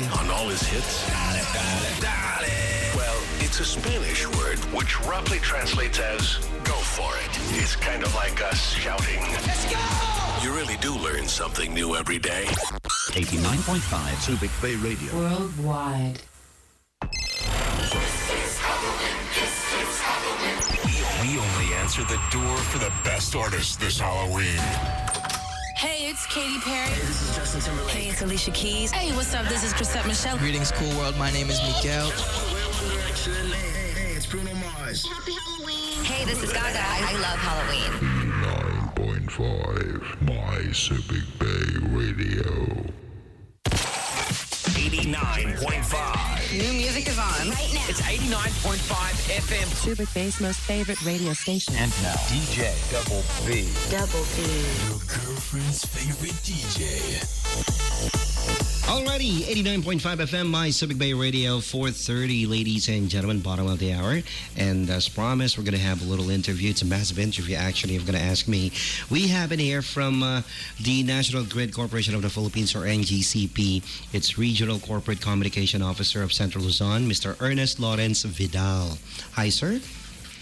on all his hits? Well, it's a Spanish word which roughly translates as go for it. It's kind of like us shouting. Let's go! You really do learn something new every day. 89.5 Subic Bay Radio. Worldwide. We only answer the door for the best artists this Halloween. Hey, it's Katy Perry. Hey, this is Justin Timberlake. Hey, it's Alicia Keys. Hey, what's up? This is Chrisette Michelle. Greetings, cool world. My name is Miguel. Hey, it's Bruno Mars. Happy Halloween. Hey, this is Gaga. I love Halloween. 9.5 My Subic Bay Radio. 89.5. New music is on right now. It's 89.5 FM. Subic Bay's most favorite radio station. And now, DJ Double B. Double B. Your girlfriend's favorite DJ. Alrighty, 89.5 FM, My Subic Bay Radio, 4:30, ladies and gentlemen, bottom of the hour. And as promised, we're going to have a little interview. It's a massive interview, actually. You're going to ask me. We have in here from the National Grid Corporation of the Philippines, or NGCP. It's Regional Corporate Communication Officer of Central Luzon, Mr. Ernest Lawrence Vidal. Hi, sir.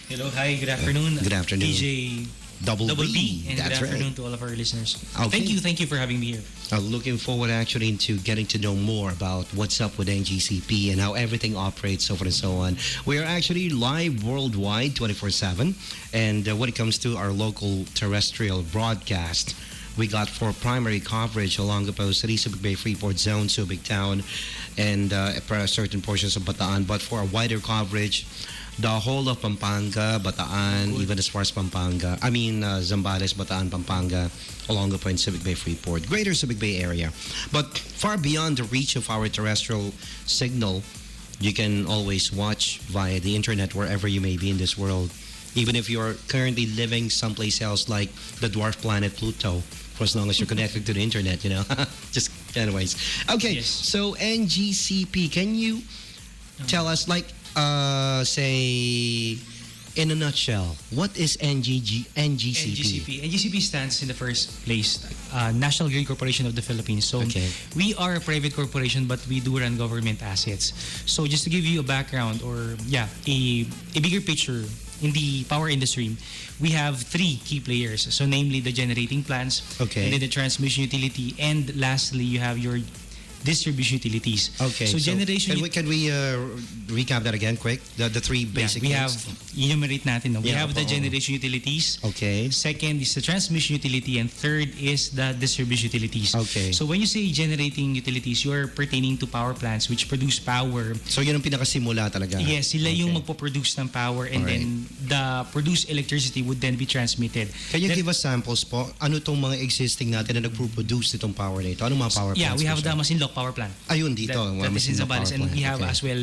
Hello, hi, good afternoon. Good afternoon. DJ Double B, and That's good afternoon right. to all of our listeners. Okay. Thank you for having me here. Looking forward actually into getting to know more about what's up with NGCP and how everything operates, so forth and so on. We are actually live worldwide 24/7, and when it comes to our local terrestrial broadcast, we got for primary coverage along the Post City, Subic Bay, Freeport Zone, Subic Town, and certain portions of Bataan. But for a wider coverage, the whole of Pampanga, Bataan, even as far as Pampanga. Zambales, Bataan, Pampanga, along the point Subic Bay, Freeport, greater Subic Bay area. But far beyond the reach of our terrestrial signal, you can always watch via the internet wherever you may be in this world. Even if you're currently living someplace else like the dwarf planet Pluto, for as long as you're connected to the internet, Just anyways. Okay, Yes. so NGCP, can you tell us, say, in a nutshell, what is NGCP? NGCP stands in the first place, National Grid Corporation of the Philippines. So Okay. we are a private corporation, but we do run government assets. So just to give you a background, or a bigger picture, in the power industry, we have three key players. So namely the generating plants, Okay. and then the transmission utility, and lastly you have your distribution utilities. Okay. So generation. Can we recap that again, quick? The three basic we things. have, enumerate natin. We Yeah, have the oo. generation utilities. Okay. Second is the transmission utility, and third is the distribution utilities. Okay. So when you say generating utilities, you are pertaining to power plants which produce power. So yun ang pinakasimula talaga. Yes, sila yung Okay. magpo-produce ng power, and Alright. then the produced electricity would then be transmitted. Can you That- give us samples po? Ano tong mga existing natin na nagpo-produce nitong power na ito? Anong mga power Yeah, plants we po have siya? the Masinloc power plant. Ayun, dito. That is in Masinloc Zambales, power and we plant. have Okay. as well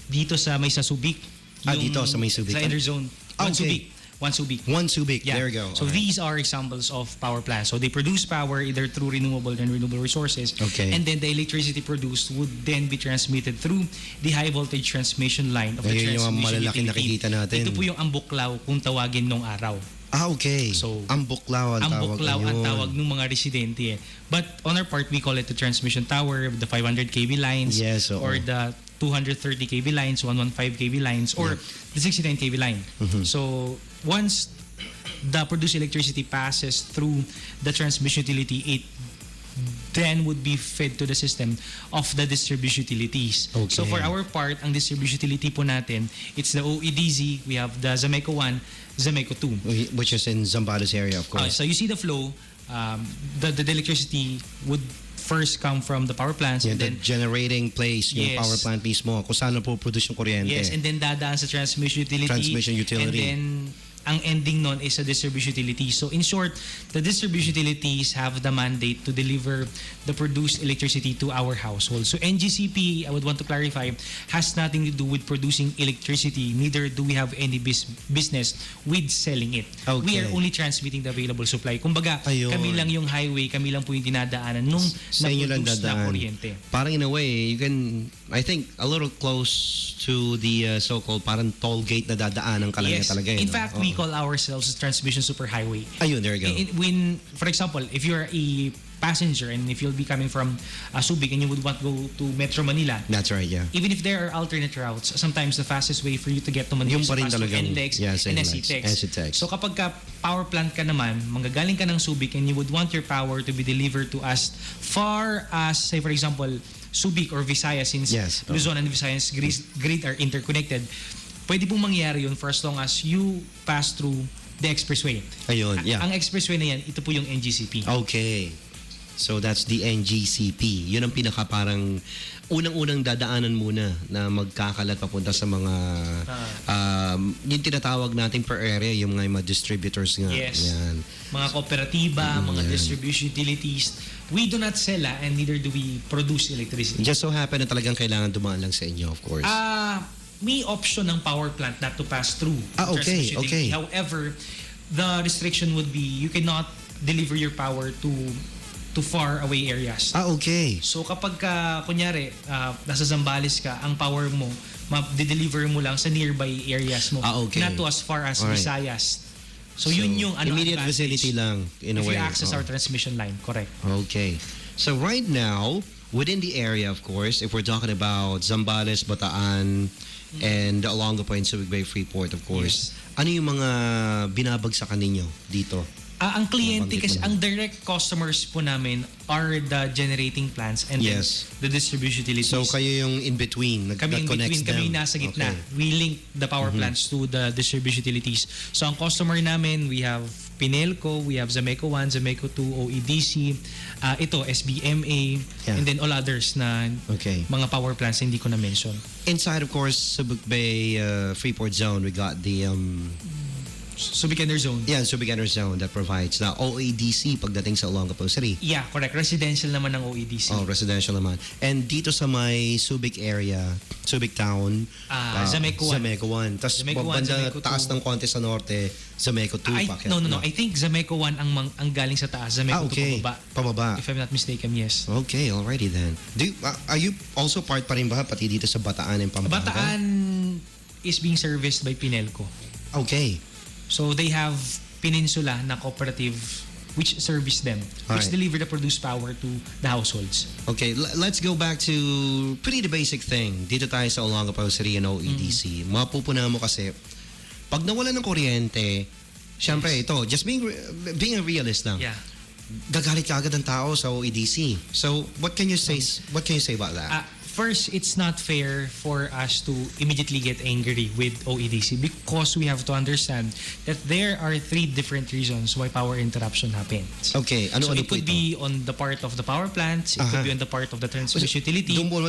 dito sa may sa Subic. Dito sa may Subic. Sa Interzone. One Okay. Subic. One Subic. One Subic. Yeah. There you go. So Alright. these are examples of power plants. So they produce power either through renewable and renewable resources. Okay. And then the electricity produced would then be transmitted through the high voltage transmission line of the Ayun yung transmission malalaking utility. nakikita natin. Ito po yung ambuklaw kung tawagin nung araw. Okay. So, ang buklaw ang tawag. Ambuklaw ang Ayun. tawag ng mga residente. But on our part, we call it the transmission tower, the 500 kV lines, Yes, oo. or the 230 kV lines, 115 kV lines, or the 69 kV line. Mm-hmm. So once the produced electricity passes through the transmission utility, it then would be fed to the system of the distribution utilities. Okay. So for our part, ang distribution utility po natin, it's the OEDZ, we have the Zameco 1, Zameco 2. Which is in Zambales area, of course. So you see the flow, the electricity would first come from the power plants, Yeah, and the then generating place, yung Yes. power plant mismo, kung saan po-produce yung kuryente. yes, and then dadaan sa transmission utility. Transmission utility. And then ang ending nun is a distribution utility. So in short, the distribution utilities have the mandate to deliver the produced electricity to our household. So NGCP, I would want to clarify, has nothing to do with producing electricity. Neither do we have any business with selling it. Okay. We are only transmitting the available supply. Kumbaga, Ayun. kami lang yung highway, kami lang po yung dinadaanan nung Sa inyo lang na-produce na dadaan. kuryente. Parang in a way, you can, I think, a little close to the so-called parang toll gate na dadaan ng kalanya Yes. talaga. In fact, we call ourselves transmission superhighway. Ayun, there you go. When, for example, if you're a passenger and if you'll be coming from Subic and you would want to go to Metro Manila, That's right, yeah. even if there are alternate routes, sometimes the fastest way for you to get to Manila Yung is pa to rin pass through talagang- NLEX yes, and NLEX, SCTEX. So kapag ka power plant ka naman, manggagaling ka ng Subic and you would want your power to be delivered to as far as, say for example, Subic or Visayas, since Yes, oh. Luzon and Visayas grid are interconnected, pwede pong mangyari yun for as long as you pass through the expressway. Ayun, yeah. Ang expressway na yan, ito po yung NGCP. Okay. So that's the NGCP. Yun ang pinaka parang unang-unang dadaanan muna na magkakalat papunta sa mga yung tinatawag natin per area, yung mga distributors nga. Yes. Yan. Mga kooperatiba, mga distribution utilities. We do not sell and neither do we produce electricity. Just so happen na talagang kailangan dumaan lang sa inyo, of course. May option ng power plant not to pass through Okay, transmission okay. utility. However, the restriction would be you cannot deliver your power to far away areas. Okay. So kapag kunyari, nasa Zambales ka, ang power mo, ma-deliver mo lang sa nearby areas mo. Okay. Not to as far as Alright. Visayas. So yun yung immediate advantage vicinity lang, in a if way. you access Oh. our transmission line. Correct. Okay. So right now, within the area, of course, if we're talking about Zambales, Bataan, and along the point Subic Bay Freeport, of course, ano yung mga binabagsakan ninyo dito? Ang kliyente Mabanggit kasi, mo na. ang direct customers po namin are the generating plants and Yes. then the distribution utilities. So kayo yung in-between, kami in that-connects between, kami them. nasa gitna. Okay. We link the power plants to the distribution utilities. So ang customer namin, we have Pinelco, we have Zameco 1, Zameco 2, OEDC, ito SBMA, Yeah. and then all others na Okay. mga power plants na hindi ko na-mention. Inside, of course, Subic Bay Freeport Zone, we got the Subic Under Zone. Subic Energy Zone that provides na OADC pagdating sa Olongapo City. Yeah, correct. Residential naman ng OEDC. Oh, residential naman. And dito sa may Subic area, Subic Town, Zameco 1. Zameco 1. Tapos Zameco 1, banda Zameco 2. taas ng konti sa norte, Zameco 2. No. I think Zameco 1 ang galing sa taas. Zameco 2 okay. pababa. Pababa. If I'm not mistaken, yes. Okay, alrighty then. Are you also part pa rin ba pati dito sa Bataan and Pampanga? Bataan is being serviced by Pinelco. Okay. So they have Peninsula na cooperative which service them, which Alright. deliver the produced power to the households. Okay, let's go back to pretty the basic thing. Dito tayo sa Olongapo City and OEDC. Mapupuna mo kasi, pag nawala ng kuryente, syempre ito, just being a realist lang. Yeah. Gagalit ka agad ng tao sa OEDC. So, what can you say about that? First, it's not fair for us to immediately get angry with OEDC because we have to understand that there are 3 different reasons why power interruption happens. Okay, So ano it could be on the part of the power plants, it could be on the part of the transmission utility. Doon mo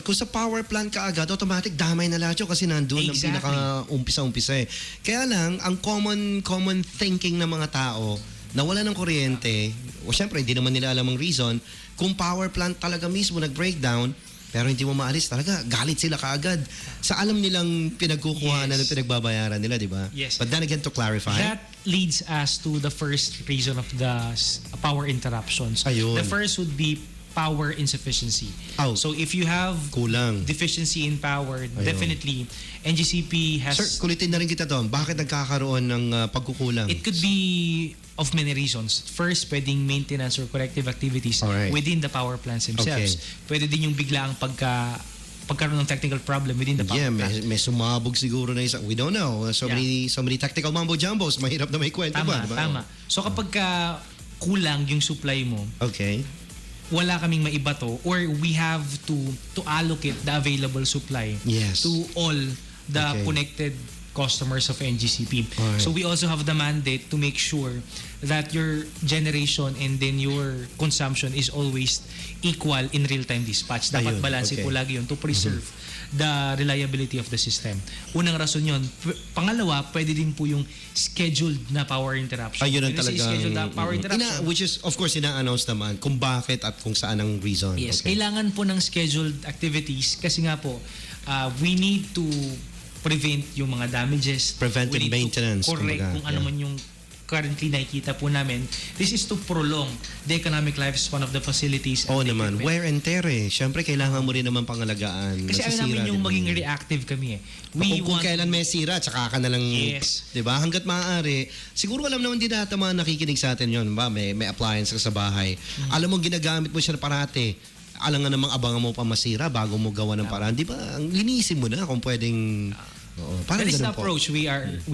kung sa power plant ka agad, automatic damay na lahat yun kasi nandun ang Exactly. pinaka-umpisa eh. Kaya lang, ang common thinking ng mga tao, na wala ng kuryente, o syempre, hindi naman nila alam ang reason, kung power plant talaga mismo nag-breakdown, pero hindi mo maalis talaga, galit sila kaagad sa alam nilang pinagkukuha na pinagbabayaran nila, di ba? Yes. But then again, to clarify, That leads us to the first reason of the power interruptions. Ayun. The first would be power insufficiency. Oh. So if you have kulang. deficiency in power, definitely NGCP has... Sir, kulitin na rin kita doon. Bakit nagkakaroon ng pagkukulang? It could be of many reasons. First, pwedeng maintenance or corrective activities Alright. within the power plants themselves. Pwede din yung biglaang pagkaroon ng technical problem within the power Yeah, plant. may sumabog siguro na isa. We don't know. So many technical mambo-jumbos. Mahirap na may kwento ba? Diba? Tama. So kapag kulang yung supply mo, Okay. wala kaming maibato or we have to allocate the available supply Yes. to all the Okay. connected customers of NGCP. Alright. So we also have the mandate to make sure that your generation and then your consumption is always equal in real-time dispatch. Dapat Ayun, balanse okay. po lagi yun to preserve the reliability of the system. Unang rason yun. Pangalawa, pwede din po yung scheduled na power interruption. Ayun ang When we say talagang... scheduled na power interruption, which is, of course, ina-announce naman kung bakit at kung saan ang reason. yes, Okay. kailangan po ng scheduled activities kasi nga po, we need to prevent yung mga damages. Preventive We need maintenance, to correct kumbaga, kung ano yeah. man yung currently nakikita po namin, this is to prolong the economic lifespan of the facilities. Oo and the naman, equipment. wear and tear eh. Siyempre, kailangan mo rin naman pangalagaan. Kasi Nasisira namin yung din maging naman. reactive kami eh. Kung kailan may sira, tsaka ka na lang, Yes. di ba? Hanggat maaari. Siguro alam naman din natin mga nakikinig sa atin yun. Ba? May appliance ka sa bahay. Alam mo, ginagamit mo siya parati. Alam nga namang abangan mo pa masira bago mo gawa ng paraan. Di ba? Ang linisin mo na kung pwedeng... Oo, parang That is the ganun po. approach we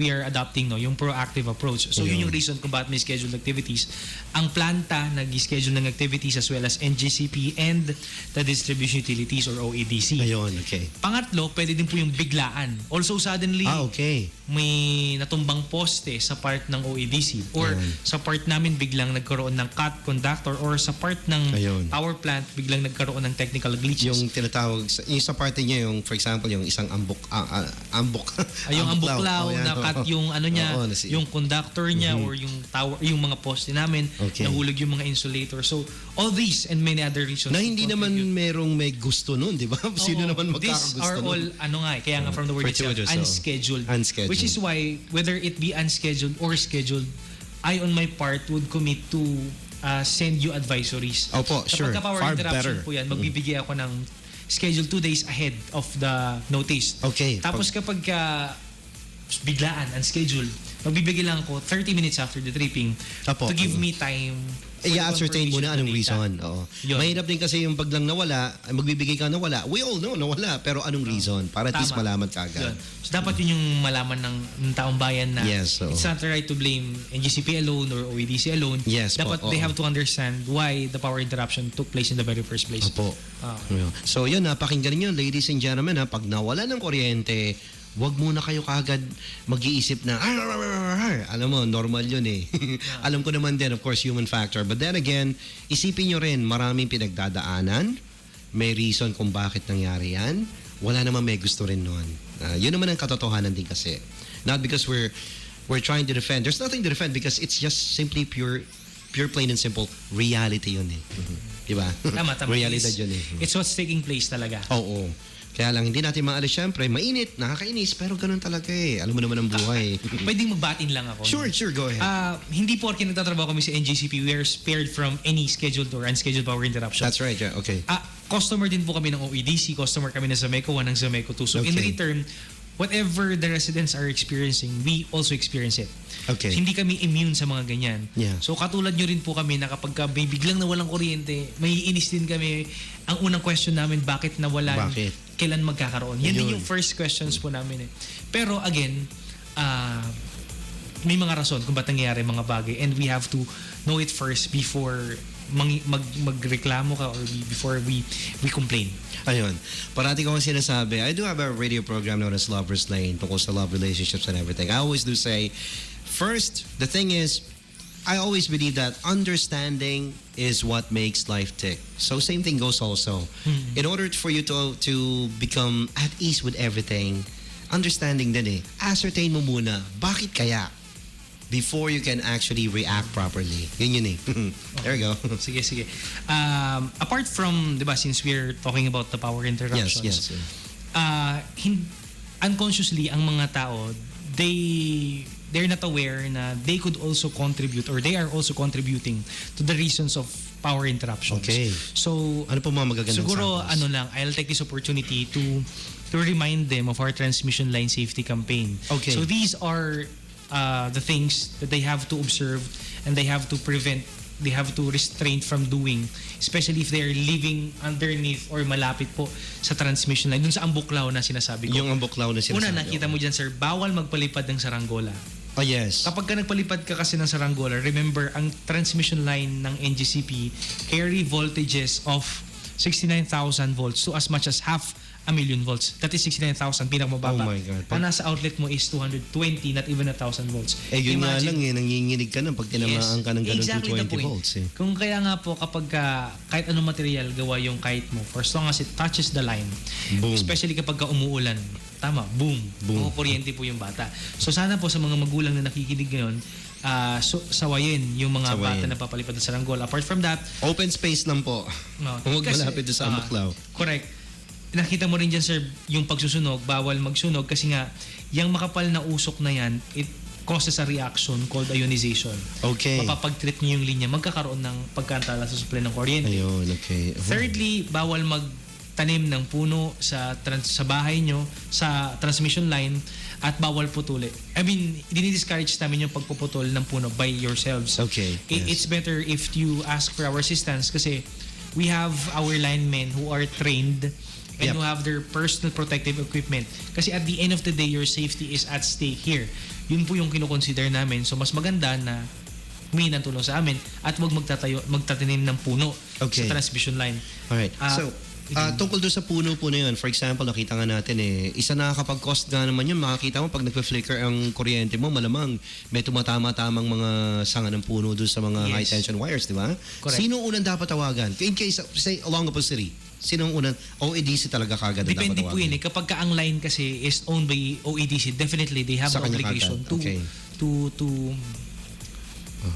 are adopting, no, yung proactive approach. So yun yung reason kung bakit may scheduled activities. Ang planta nag-schedule ng activities as well as NGCP and the distribution utilities or OEDC. Ayun, okay. Pangatlo, pwede din po yung biglaan. Also suddenly, Okay. may natumbang poste sa part ng OEDC or Ayun. sa part namin biglang nagkaroon ng cut conductor or sa part ng Ayun. power plant biglang nagkaroon ng technical glitches. Yung tinatawag, yung sa party niya, yung for example, yung isang ambok. Yung ambuklaw, Oh, yan. na-cut yung ano niya, Oo, yung conductor niya or yung tower, yung mga poste namin, Okay. nahulog yung mga insulator. So, all these and many other reasons. Na hindi naman contribute. merong may gusto nun, di ba? Sino Oo, naman these magkakagusto are all, nun? kaya nga from the word itself, Fortuitous, oo. unscheduled. Unscheduled. Which is why, whether it be unscheduled or scheduled, I on my part would commit to send you advisories. Opo, sure. Kapag power Far interruption better. po yan, magbibigay ako ng schedule 2 days ahead of the notice. Okay. Tapos kapag biglaan, unscheduled, magbibigay lang ako 30 minutes after the tripping Apo. to give me time for the I-ascertain mo na confirmation anong of the data. reason. Oo. Yun. Mahirap din kasi yung paglang nawala, ay magbibigay ka nawala. We all know nawala, pero anong reason? Para at least Tama. malaman ka agad. Yun. So dapat yun yung malaman ng taong bayan na Yes, oo. it's not right to blame NGCP alone or OEDC alone. Yes po, Dapat they oo. have to understand why the power interruption took place in the very first place. Opo. Ah. So yun, napakinggan niyo ladies and gentlemen, ha, pag nawala ng kuryente, wag muna kayo kaagad mag-iisip na alam mo, normal yun eh. Alam ko naman din, of course, human factor. But then again, isipin nyo rin, maraming pinagdadaanan, may reason kung bakit nangyari yan, wala naman may gusto rin nun. Yun naman ang katotohanan din kasi. Not because we're trying to defend. There's nothing to defend because it's just simply pure plain and simple reality yun eh. Diba? Tama. Realidad yun eh. It's what's taking place talaga. Oo. Kaya lang, hindi natin maalis syempre. Mainit, nakakainis, pero ganun talaga eh. Alam mo naman ang buhay. Pwedeng magbatin lang ako. Sure, go ahead. Hindi porke nagtatrabaho kami sa NGCP, we are spared from any scheduled or unscheduled power interruption. That's right, yeah, okay. Customer din po kami ng OEDC, customer kami ng Zameco 1 ng Zameco 2. So in Okay. return, whatever the residents are experiencing, we also experience it. Okay. So, hindi kami immune sa mga ganyan. Yeah. So katulad nyo rin po kami na kapag may biglang nawalang kuryente, may iinis din kami. Ang unang question namin, bakit nawalan? Bakit? Kailan magkakaroon? Yan din Yun. yung first questions po namin eh. Pero again, may mga rason kung ba't nangyayari mga bagay and we have to know it first before magreklamo ka or before we complain. Ayun. Parati ko sinasabi, I do have a radio program known as Lover's Lane tungkol sa love relationships and everything. I always do say, first, the thing is, I always believe that understanding is what makes life tick. So same thing goes also. In order for you to become at ease with everything, understanding din eh, ascertain mo muna, bakit kaya? Before you can actually react properly. Yun eh. There you go. Sige. Apart from, di ba, since we're talking about the power interruptions, Yes. unconsciously, ang mga tao, they're not aware na they could also contribute or they are also contributing to the reasons of power interruptions. Okay. So, Ano po mga magagandang siguro, samples? I'll take this opportunity to remind them of our transmission line safety campaign. Okay. So, these are the things that they have to observe and they have to prevent, they have to restrain from doing, especially if they're living underneath or malapit po sa transmission line. Dun sa ambuklaw na sinasabi ko. Yung ambuklaw na sinasabi. Una, nakita mo dyan, sir, bawal magpalipad ng saranggola. Oh, yes. Kapag ka nagpalipad ka kasi ng saranggola, remember, ang transmission line ng NGCP carry voltages of 69,000 volts to as much as 500,000 volts. That is 69,000, pinakamababa. Oh my God. Ang nasa outlet mo is 220, not even 1,000 volts. Eh, yun nga Imagine- lang eh, nanginginig ka na pag tinamaan ka ng ganun exactly the 220 point. volts eh. Kung kaya nga po kapag kahit anong material gawa yung kite mo, for as long as it touches the line, Boom. especially kapag umuulan, tama, boom, kuryente po yung bata. So sana po sa mga magulang na nakikinig ngayon, sawayin yung mga Sawayin. bata na papalipad sa saranggola. Apart from that, Open space lang po. Huwag kasi- malapit doon sa ambuklaw. Correct. Nakita mo rin dyan, sir, yung pagsusunog, bawal magsunog kasi nga, yung makapal na usok na yan, causes a reaction called ionization. Okay. Mapapag-trip niyo yung linya, magkakaroon ng pagkantala sa supply ng kuryente. Ayun, okay. Thirdly, bawal magtanim ng puno sa bahay nyo, sa transmission line, at bawal putuli. I mean, dinidiscourage namin yung pagpuputol ng puno by yourselves. Okay, yes. It's better if you ask for our assistance kasi we have our linemen who are trained and Yep. who have their personal protective equipment. Kasi at the end of the day, your safety is at stake here. Yun po yung kinoconsider namin. So mas maganda na humingi ng tulong sa amin at huwag magtatanim ng puno Okay. sa transmission line. Alright. Tungkol doon sa puno po na yun, for example, nakita nga natin isa nakakapag-cost nga naman yun, makakita mo pag nagpa-flicker ang kuryente mo, malamang may tumatama-tamang mga sanga ng puno doon sa mga Yes. high tension wires, di ba? Correct. Sino unang dapat tawagan? In case, say, along the city, sino ang unang OEDC talaga kagad na dapat Depende po tawagan? yun eh. Kapag ka ang line kasi is owned by OEDC, definitely they have Sa the kanya obligation kagad. Okay.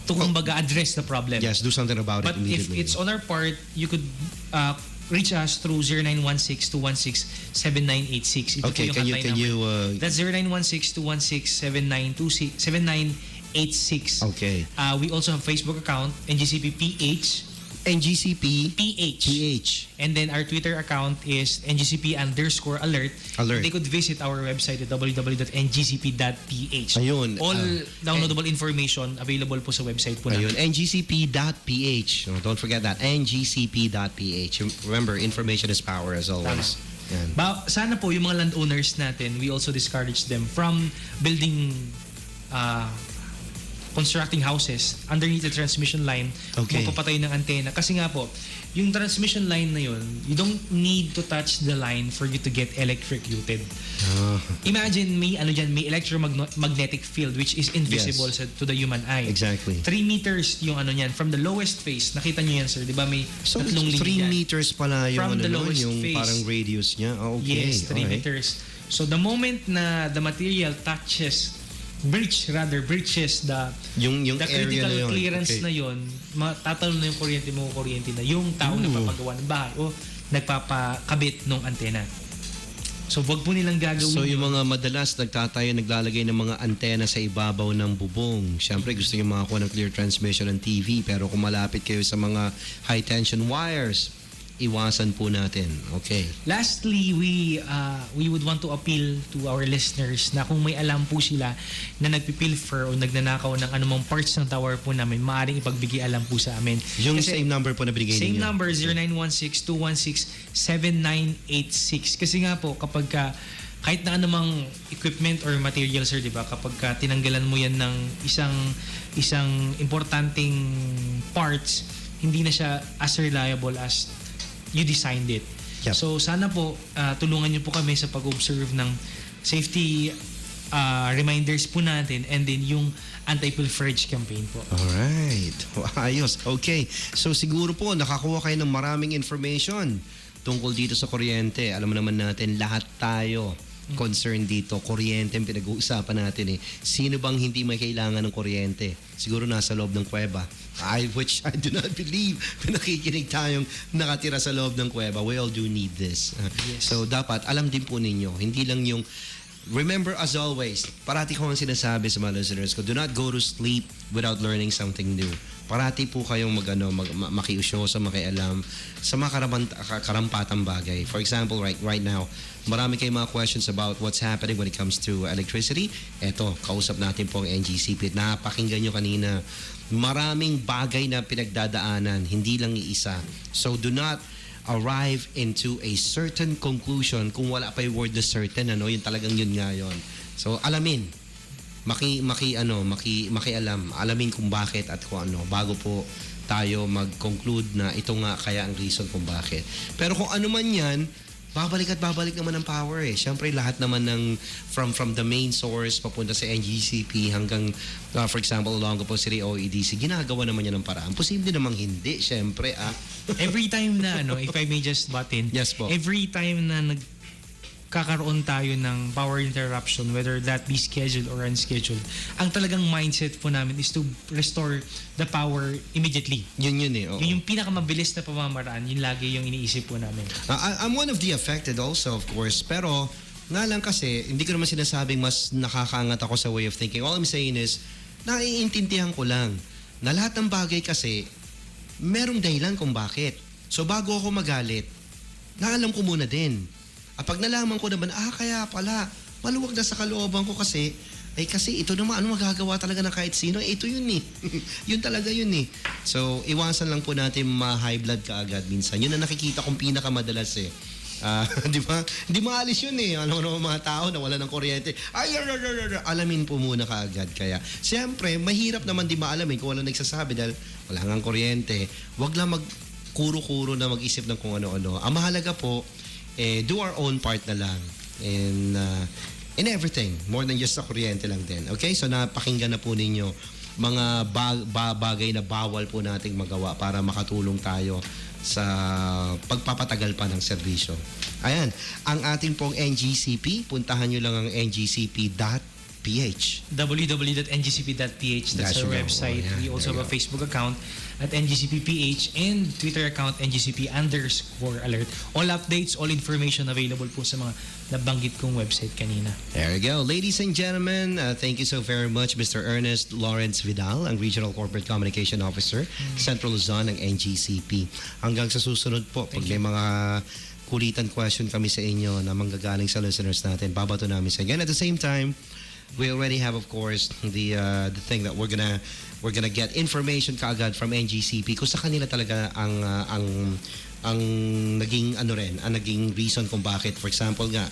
to kumbaga address the problem. Yes, do something about But it if immediately. it's on our part, you could reach us through 0916-216-7986. Ito Okay, po yung can you That's 0916-216-7986. okay. We also have Facebook account, NGCP PH. NGCP PH. PH. And then our Twitter account is NGCP_alert. Alert. They could visit our website at www.ngcp.ph. Ayun. All downloadable information available po sa website po Ayun, namin. ngcp.ph. Oh, don't forget that, ngcp.ph. Remember, information is power as always. Yan. Sana po yung mga landowners natin, we also discourage them from building constructing houses underneath the transmission line, Okay. magpapatay ng antena. Kasi nga po, yung transmission line na yun, you don't need to touch the line for you to get electrocuted. Imagine may electromagnetic field which is invisible Yes. to the human eye. Exactly. 3 meters yung ano niyan, from the lowest phase. Nakita niyo yan, sir, di ba? May So, tatlong 3 linya. meters pala yung, From the lowest yung phase. parang radius niya. Oh, okay. Yes, 3 alright. meters. So the moment na the material breaches the Yung the area critical na yun. clearance Okay. na yun, matatalo na yung kuryente na yung tao na papagawa ng bahay o nagpapakabit ng antena. So wag po nilang gagawin So yun. yung mga madalas naglalagay ng mga antena sa ibabaw ng bubong. Siyempre gusto niyo makakuha ng clear transmission ng TV, pero kung malapit kayo sa mga high tension wires, iwasan po natin. Okay. Lastly, we would want to appeal to our listeners na kung may alam po sila na nagpipilfer o nagnanakaw ng anumang parts ng tower po namin, maaaring ipagbigay alam po sa amin. Yung Kasi- same number po na binigay Same ninyo. number, 0916-216-7986. Kasi nga po, kapag kahit na anumang equipment or material, sir, di ba? Kapag tinanggalan mo yan ng isang importanteng parts, hindi na siya as reliable as you designed it. Yep. So, sana po, tulungan niyo po kami sa pag-observe ng safety reminders po natin and then yung anti-pilferage campaign po. Alright. Ayos. Okay. So siguro po nakakuha kayo ng maraming information tungkol dito sa kuryente. Alam mo naman natin, lahat tayo concerned dito. Kuryente ang pinag-uusapan natin eh. Sino bang hindi may kailangan ng kuryente? Siguro nasa loob ng kuweba. Which I do not believe na nakikinig tayong nakatira sa loob ng kuweba. We all do need this. Yes. So dapat alam din po ninyo, hindi lang yung remember, as always, parati ko ang sinasabi sa mga listeners ko, do not go to sleep without learning something new. Parati po kayong makiusyoso, makialam sa mga karampatang bagay. For example, right now, marami kayong mga questions about what's happening when it comes to electricity. Eto, kausap natin po ang NGCP. Napakinggan nyo kanina, maraming bagay na pinagdadaanan, hindi lang iisa. So do not arrive into a certain conclusion kung wala pa yung word na certain, yung talagang yun nga yun. So alamin, makialam, alamin kung bakit at kung ano, bago po tayo mag-conclude na ito nga kaya ang reason kung bakit. Pero kung ano man yan, babalik naman ang power eh. Siyempre lahat naman ng from the main source papunta sa NGCP hanggang for example Olongapo City OEDC, ginagawa naman yan ng paraan. Posible namang hindi, siyempre Every time na if I may just butt in, Yes po. every time na nagkakaroon tayo ng power interruption, whether that be scheduled or unscheduled, ang talagang mindset po namin is to restore the power immediately. Yun eh. Oo. Yun yung pinakamabilis na pamamaraan, yun lagi yung iniisip po namin. I'm one of the affected also, of course, pero Nga lang kasi, hindi ko naman sinasabing mas nakakaangat ako sa way of thinking. All I'm saying is, naiintindihan ko lang na lahat ng bagay kasi, merong dahilan kung bakit. So bago ako magalit, naalam ko muna din. Pag nalaman ko naman, kaya pala, maluwag na sa kalooban ko kasi, kasi ito naman, ano magagawa talaga ng kahit sino? Ito yun eh. Yun talaga yun eh. So, iwasan lang po natin ma-high blood kaagad minsan. Yun ang nakikita kong pinakamadalas eh. Di ba? Hindi maalis yun eh. Ano mga tao na wala ng kuryente. Alamin po muna kaagad. Kaya, siyempre, mahirap naman di maalamin kung wala nagsasabi dahil wala ngang kuryente. Huwag lang magkuro-kuro na mag-isip ng kung ano-ano. Ang mahalaga po, do our own part na lang. And in everything, more than just sa kuryente lang din. Okay? So, napakinggan na po ninyo mga bagay na bawal po nating magawa para makatulong tayo sa pagpapatagal pa ng serbisyo. Ayan, ang ating pong NGCP, puntahan nyo lang ang ngcp.ph. www.ngcp.ph. That's our website. Yeah, we also have a Facebook account at ngcpph and Twitter account ngcp_alert. All updates, all information available po sa mga nabanggit kong website kanina. There you go. Ladies and gentlemen, thank you so very much, Mr. Ernest Lawrence Vidal, ang Regional Corporate Communication Officer, Central Luzon ng NGCP. Hanggang sa susunod po, pag may mga kulitan question kami sa inyo na manggagaling sa listeners natin, babato namin sa inyo. And at the same time, we already have, of course, the thing that we're gonna get information kaagad from NGCP kung sa kanila talaga ang naging ang naging reason kung bakit, for example nga,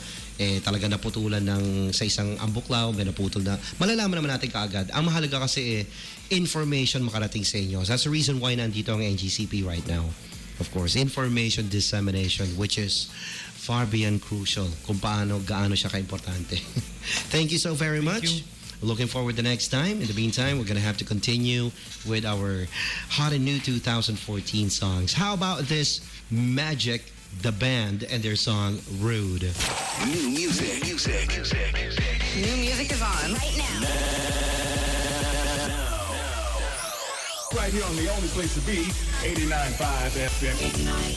talaga naputulan sa isang ambuklaw, may naputol na, malalaman naman natin kaagad. Ang mahalaga kasi information makarating sa inyo. So that's the reason why nandito ang NGCP right now. Of course, information dissemination, which is far beyond crucial kung gaano siya ka-importante. Thank you so very much. Looking forward to next time. In the meantime, we're going to have to continue with our hot and new 2014 songs. How about this Magic, the band, and their song Rude? New music. New music is on right now. Right here on the only place to be, 89.5 FM.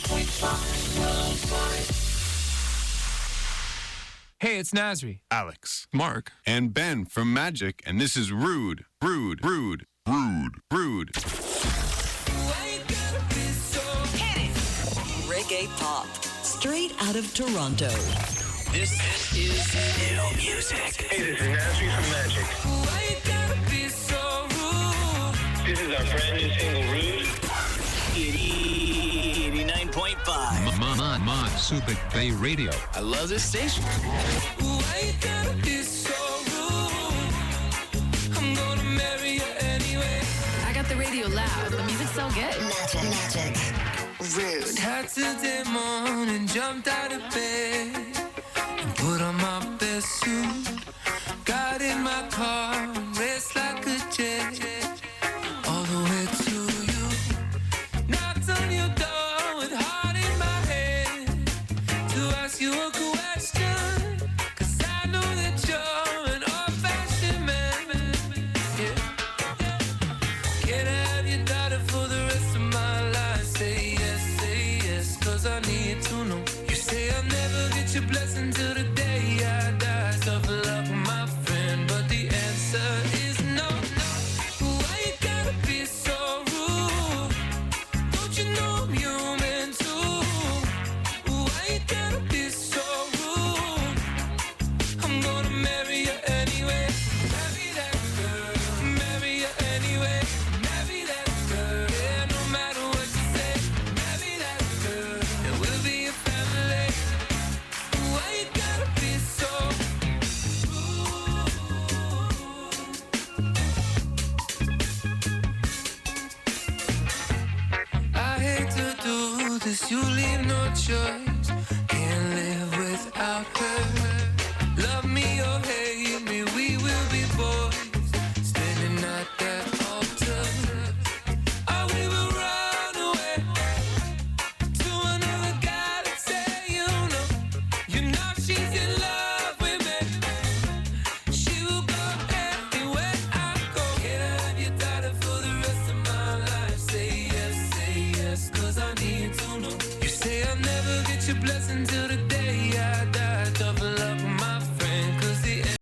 89.5. Hey, it's Nasri. Alex, Mark, and Ben from Magic, and this is Rude. Reggae pop, straight out of Toronto. This is new music. Hey, this is Nasri from Magic. Why you gotta be so rude? This is our brand new single, Rude. 89.5. Mod Subic Bay Radio. I love this station. Why you gotta be so rude? I'm gonna marry you anyway. I got the radio loud. The music's so good. Magic. Rude. Saturday morning, jumped out of bed and put on my best suit. Got in my car and raced like a jet all the way to you. Knocked on your door with heart in my head to ask you a question, 'cause I know that you're an old-fashioned man. Yeah. Can I have your daughter for the rest of my life? Say yes, 'cause I need to know. You say I'll never get your blessing till the day I die. Tough luck, my friend, but the answer is no. Why you gotta be so rude? Don't you know I'm human too? Why you gotta be so rude? I'm gonna marry you anyway. Marry that girl. Marry you anyway. Marry that girl. Yeah, no matter what you say. Marry that girl. And we'll be a family. Why you gotta be so rude? I hate to do this, you leave no choice. Can't live without her. Love me or hate me, we will be boys. Standing at that altar. Or we will run away to another guy that say you know she's in love with me. She will go everywhere I go. Can I have your daughter for the rest of my life? Say yes, 'cause I need to know. You say I'll never get your blessing till the